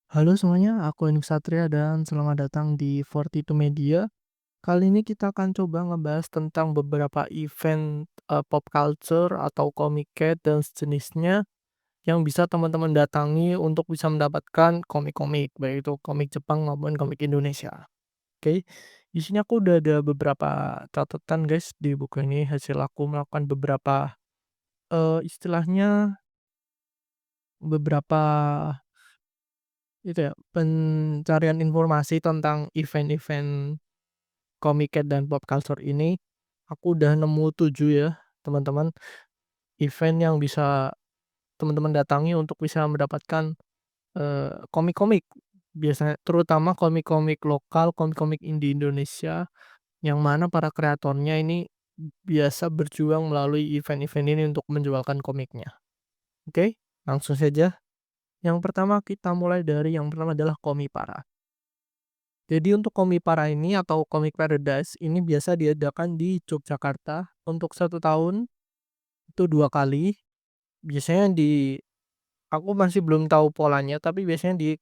Halo semuanya, aku Enik Satria dan selamat datang di 42 Media. Kali ini kita akan coba ngebahas tentang beberapa event pop culture atau Comiket dan sejenisnya yang bisa teman-teman datangi untuk bisa mendapatkan komik-komik, baik itu komik Jepang maupun komik Indonesia. Oke, di sini aku udah ada beberapa catatan guys di buku ini hasil aku melakukan beberapa istilahnya beberapa itu ya pencarian informasi tentang event-event Comiket dan pop culture ini, aku udah nemu 7 ya, teman-teman, event yang bisa teman-teman datangi untuk bisa mendapatkan, komik-komik. Biasanya terutama komik-komik lokal, komik-komik indie Indonesia, yang mana para kreatornya ini biasa berjuang melalui event-event ini untuk menjualkan komiknya. Oke, langsung saja. Yang pertama kita mulai dari yang pertama adalah Komipara. Jadi untuk Komipara ini atau Comic Paradise ini biasa diadakan di Yogyakarta untuk 1 tahun itu 2 kali. Biasanya aku masih belum tahu polanya, tapi biasanya di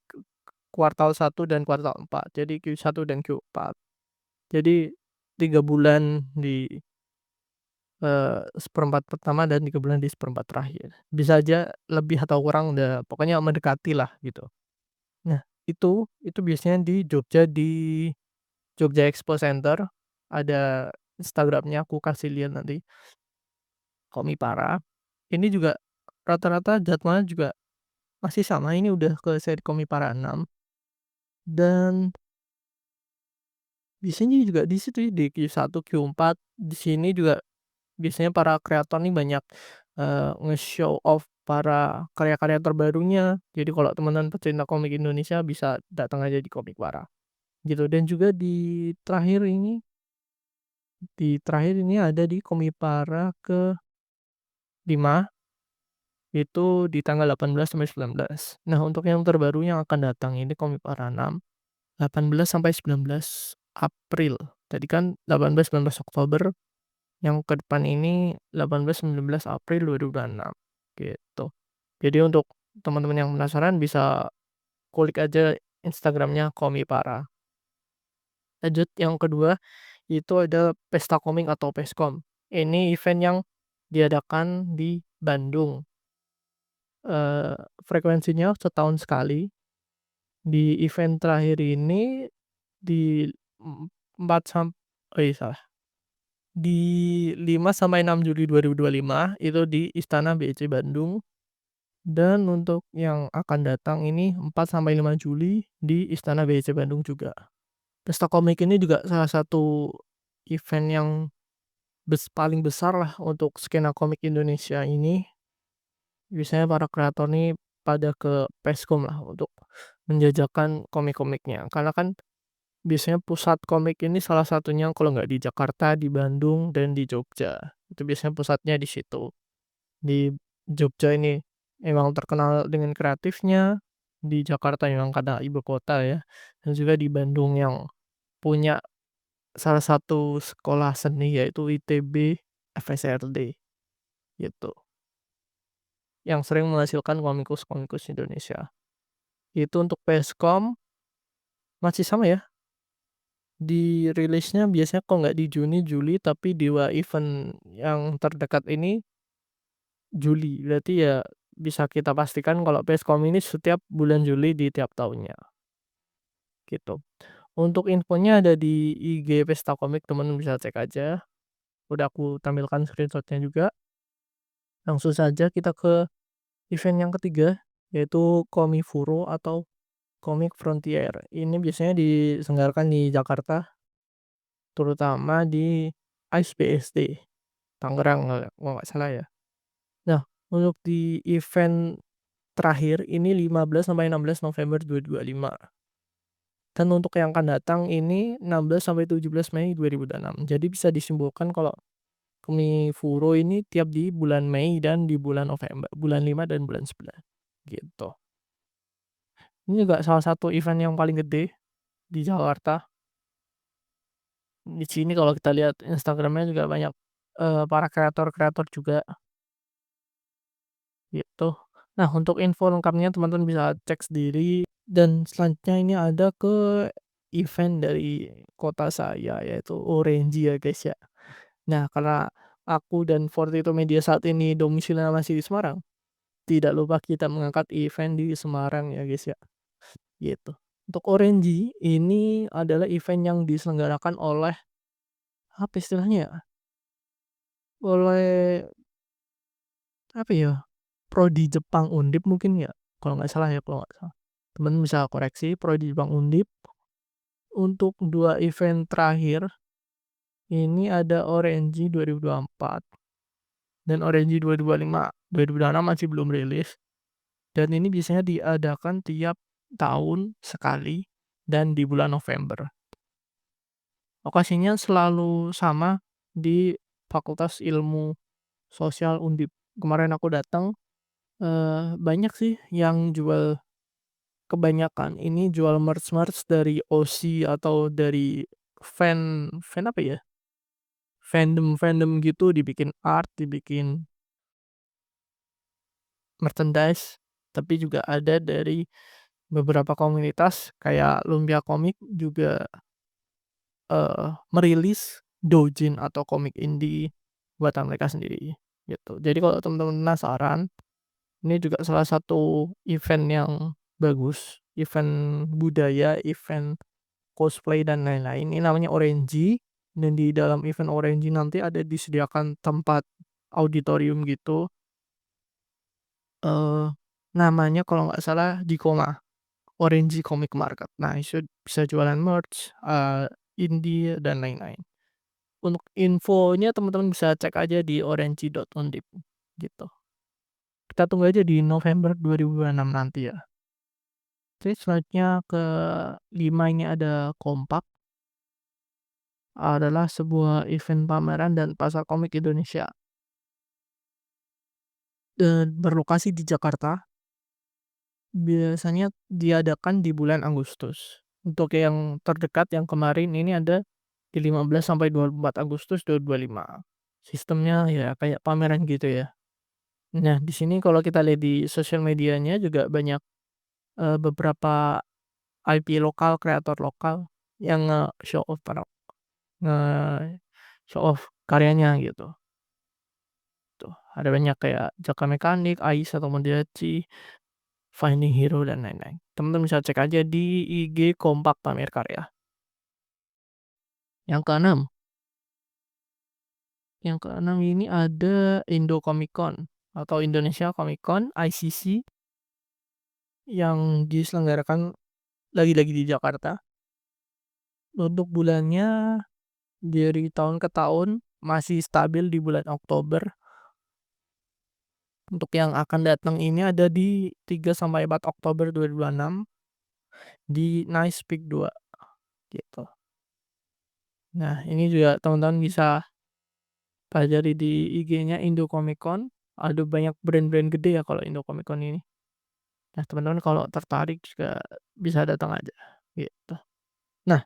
kuartal 1 dan kuartal 4. Jadi Q1 dan Q4. Jadi 3 bulan di, seperempat pertama dan 3 bulan di seperempat terakhir. Bisa aja lebih atau kurang udah pokoknya mendekati lah gitu. Nah itu biasanya di Jogja di Jogja Expo Center, ada Instagram-nya aku kasih lihat nanti, Komipara. Ini juga rata-rata jadwalnya juga masih sama, ini udah ke seri Komipara 6 dan biasanya juga di situ ya, di Q1, Q4, di sini juga biasanya para kreator nih banyak, nge-show off para karya-karya terbarunya. Jadi kalau teman-teman pecinta komik Indonesia bisa datang aja di Komipara, gitu. Dan juga di terakhir ini ada di Komipara ke-5, itu di tanggal 18 sampai 19. Nah, untuk yang terbaru yang akan datang ini Komipara 6, 18 sampai 19 April. Tadi kan 18, 19 Oktober, yang ke depan ini 18, 19 April 2026, gitu. Jadi untuk teman-teman yang penasaran bisa kulik aja Instagram-nya Komipara. Lanjut yang kedua, itu ada Pesta Komik atau Peskom. Ini event yang diadakan di Bandung, eee, frekuensinya setahun sekali. Di event terakhir ini di em 4 sam salah, di 5 sampai 6 Juli 2025 itu di Istana BEC Bandung, dan untuk yang akan datang ini 4 sampai 5 Juli di Istana BEC Bandung juga. Pesta komik ini juga salah satu event yang paling besar lah untuk skena komik Indonesia ini. Biasanya para kreator nih pada ke Peskom lah untuk menjajakan komik-komiknya. Karena kan biasanya pusat komik ini salah satunya kalau nggak di Jakarta, di Bandung, dan di Jogja. Itu biasanya pusatnya di situ. Di Jogja ini emang terkenal dengan kreatifnya, di Jakarta memang karena ibu kota ya, dan juga di Bandung yang punya salah satu sekolah seni yaitu ITB FSRD gitu, yang sering menghasilkan komikus-komikus Indonesia. Itu untuk Peskom masih sama ya, dirilisnya biasanya kalau nggak di Juni, Juli, tapi 2 event yang terdekat ini Juli. Berarti ya bisa kita pastikan kalau Peskom ini setiap bulan Juli di tiap tahunnya, gitu. Untuk infonya ada di IG Pesta Komik, teman bisa cek aja. Udah aku tampilkan screenshot-nya juga. Langsung saja kita ke event yang ketiga, yaitu Komifuro atau Comic Frontier. Ini biasanya diselenggarakan di Jakarta, terutama di AIS BSD, Tangerang kalau nggak salah ya. Nah, untuk di event terakhir ini 15 sampai 16 November 2025. Dan untuk yang akan datang ini 16 sampai 17 Mei 2026. Jadi bisa disimpulkan kalau Komifuro ini tiap di bulan Mei dan di bulan November, bulan 5 dan bulan 9, gitu. Ini juga salah satu event yang paling gede di Jakarta. Di sini kalau kita lihat Instagram-nya juga banyak, para kreator-kreator juga, gitu. Nah, untuk info lengkapnya teman-teman bisa cek sendiri Dan selanjutnya ini ada ke event dari kota saya, yaitu Orange ya, guys, ya. Nah, karena aku dan Fortitude Media saat ini domisilinya masih di Semarang, tidak lupa kita mengangkat event di Semarang ya, guys, ya, gitu. Untuk Orange ini adalah event yang diselenggarakan oleh, apa istilahnya ya, oleh, apa ya, prodi Jepang Undip mungkin ya, kalau nggak salah ya, kalau nggak salah. Temen bisa koreksi, prodi Jepang Undip. Untuk 2 event terakhir, ini ada Orange 2024 dan Orange 2025. 2026 masih belum rilis, dan ini biasanya diadakan tiap tahun sekali dan di bulan November. Lokasinya selalu sama di Fakultas Ilmu Sosial Undip. Kemarin aku datang, banyak sih yang jual, kebanyakan ini jual merch-merch dari OSI atau dari fan apa ya, fandom-fandom gitu, dibikin art, dibikin merchandise, tapi juga ada dari beberapa komunitas kayak Lumpia Komik juga, merilis doujin atau komik indie buatan mereka sendiri, gitu. Jadi kalau teman-teman penasaran, ini juga salah satu event yang bagus, event budaya, event cosplay dan lain-lain. Ini namanya Orange, dan di dalam event Orange nanti ada disediakan tempat auditorium gitu, eee, namanya kalau nggak salah Dikoma, Orange Comic Market. Nah, bisa jualan merch, indie dan lain-lain. Untuk infonya teman-teman bisa cek aja di orange.undip, gitu. Kita tunggu aja di November 2026 nanti ya. Terus selanjutnya ke-5 ini ada Kompak, adalah sebuah event pameran dan pasar komik Indonesia, dan berlokasi di Jakarta. Biasanya diadakan di bulan Agustus. Untuk yang terdekat yang kemarin ini ada di 15 sampai 24 Agustus 2025. Sistemnya ya kayak pameran gitu ya. Nah, di sini kalau kita lihat di sosial medianya juga banyak, beberapa IP lokal, kreator lokal yang nge-show off nge-show off karyanya gitu. Tuh, ada banyak kayak Jaka Mekanik, Ais atau Modachi, Finding Hero dan lain-lain. Teman-teman bisa cek aja di IG Kompak Pamer Karya. Yang keenam, yang keenam ini ada Indo Comic Con atau Indonesia Comic Con ICC yang diselenggarakan lagi-lagi di Jakarta. Untuk bulannya dari tahun ke tahun masih stabil di bulan Oktober. Untuk yang akan datang ini ada di 3 sampai 4 Oktober 2026 di Nice Peak 2 gitu. Nah, ini juga teman-teman bisa pelajari di IG-nya Indo Comic Con. Ada banyak brand-brand gede ya kalau Indo Comic Con ini. Nah, teman-teman kalau tertarik juga bisa datang aja gitu. Nah,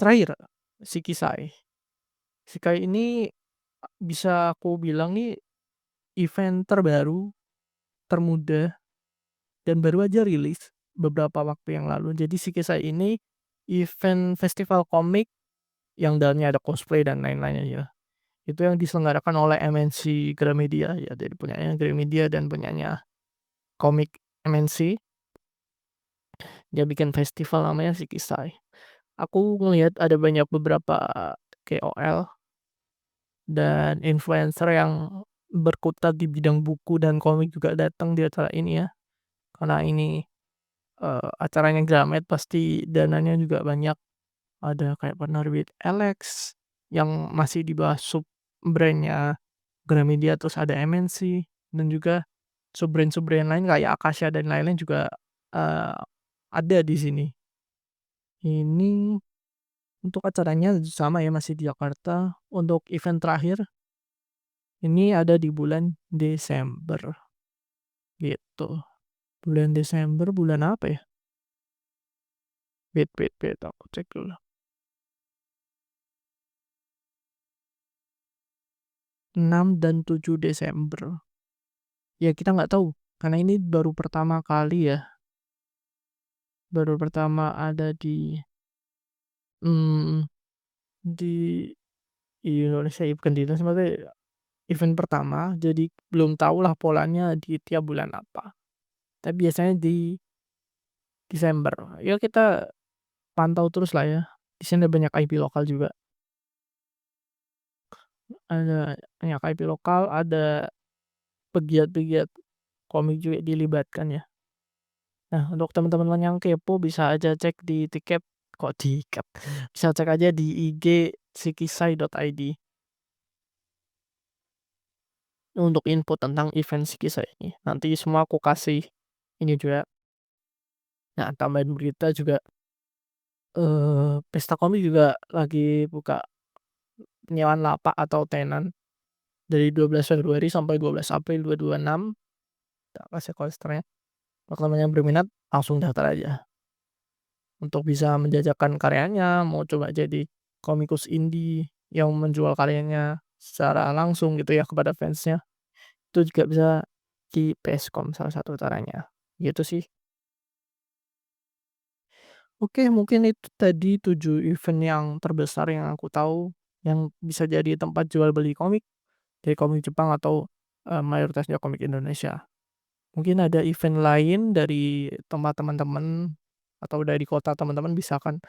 terakhir Shikisai. Shikai ini bisa aku bilang nih event terbaru, termuda, dan baru aja rilis beberapa waktu yang lalu. Jadi Shikisai ini event festival komik yang dalamnya ada cosplay dan lain-lainnya ya. Itu yang diselenggarakan oleh MNC Gramedia ya, jadi punyanya Gramedia dan punyanya komik MNC. Dia bikin festival namanya Shikisai. Aku ngelihat ada banyak beberapa KOL dan influencer yang berkutat di bidang buku dan komik juga datang di acara ini ya. Karena ini, acaranya gramet pasti dananya juga banyak. Ada kayak penerbit Elex yang masih di bawah sub-brand-nya Gramedia, terus ada MNC dan juga sub-brand lain kayak Akasha dan lain-lain juga, eee, ada di sini. Ini untuk acaranya sama ya, masih di Jakarta. Untuk event terakhir ini ada di bulan Desember, gitu. Bulan Desember bulan apa ya? Wait, aku cek dulu. 6 dan 7 Desember. Ya kita nggak tahu, karena ini baru pertama kali ya baru pertama ada mmm, di Indonesia, bukan di Indonesia, maksudnya event pertama, jadi belum tahulah polanya di tiap bulan apa. Tapi biasanya di Desember. Ya kita pantau teruslah ya. Di sini ada banyak IP lokal juga. Ada banyak IP lokal, ada pegiat-pegiat komik juga dilibatkan ya. Nah, untuk teman-teman yang kepo bisa aja cek di tiket, kok tiket, bisa cek aja di IG sikisai.id untuk info tentang event Sikisai ini. Nanti semua aku kasih ini juga. Nah, tambahan berita juga, pesta komik juga lagi buka penyewaan lapak atau tenan dari 12 Februari sampai 12 April 2026. Tak kasih kosternya. Kalau teman yang berminat langsung daftar aja untuk bisa menjajakan karyanya, mau coba jadi komikus indie yang menjual karyanya secara langsung gitu ya kepada fansnya, itu juga bisa di Pscom salah satu caranya, gitu sih. Oke, mungkin itu tadi 7 event yang terbesar yang aku tahu, yang bisa jadi tempat jual beli komik, dari komik Jepang atau, mayoritasnya komik Indonesia. Mungkin ada event lain dari tempat teman-teman atau dari kota teman-teman bisa kan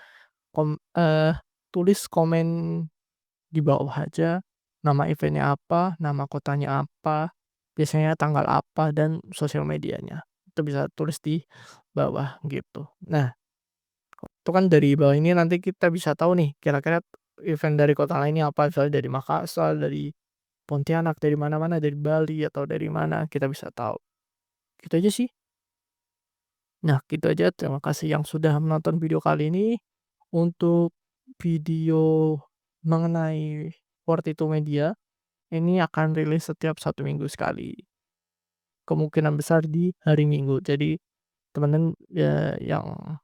kom eee, tulis komen di bawah aja, nama event-nya apa, nama kotanya apa, biasanya tanggal apa, dan sosial medianya. Itu bisa tulis di bawah gitu. Nah, itu kan dari bawah ini nanti kita bisa tahu nih kira-kira event dari kota lainnya apa, misalnya dari Makassar, dari Pontianak, dari mana-mana, dari Bali, atau dari mana, kita bisa tahu. Gitu aja sih. Nah, gitu aja. Terima kasih yang sudah menonton video kali ini. Untuk video mengenai 42 Media, ini akan rilis setiap 1 minggu sekali. Kemungkinan besar di hari Minggu. Jadi, teman-teman ya yang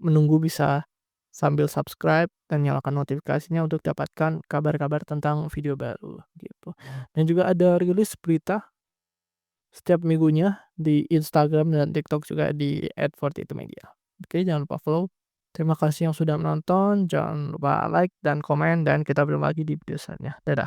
menunggu bisa sambil subscribe dan nyalakan notifikasinya untuk dapatkan kabar-kabar tentang video baru, gitu. Dan juga ada rilis berita setiap minggunya di Instagram dan TikTok juga di @42media. Oke, jangan lupa follow. Terima kasih yang sudah menonton, jangan lupa like dan komen, dan kita bertemu lagi di video selanjutnya. Dadah.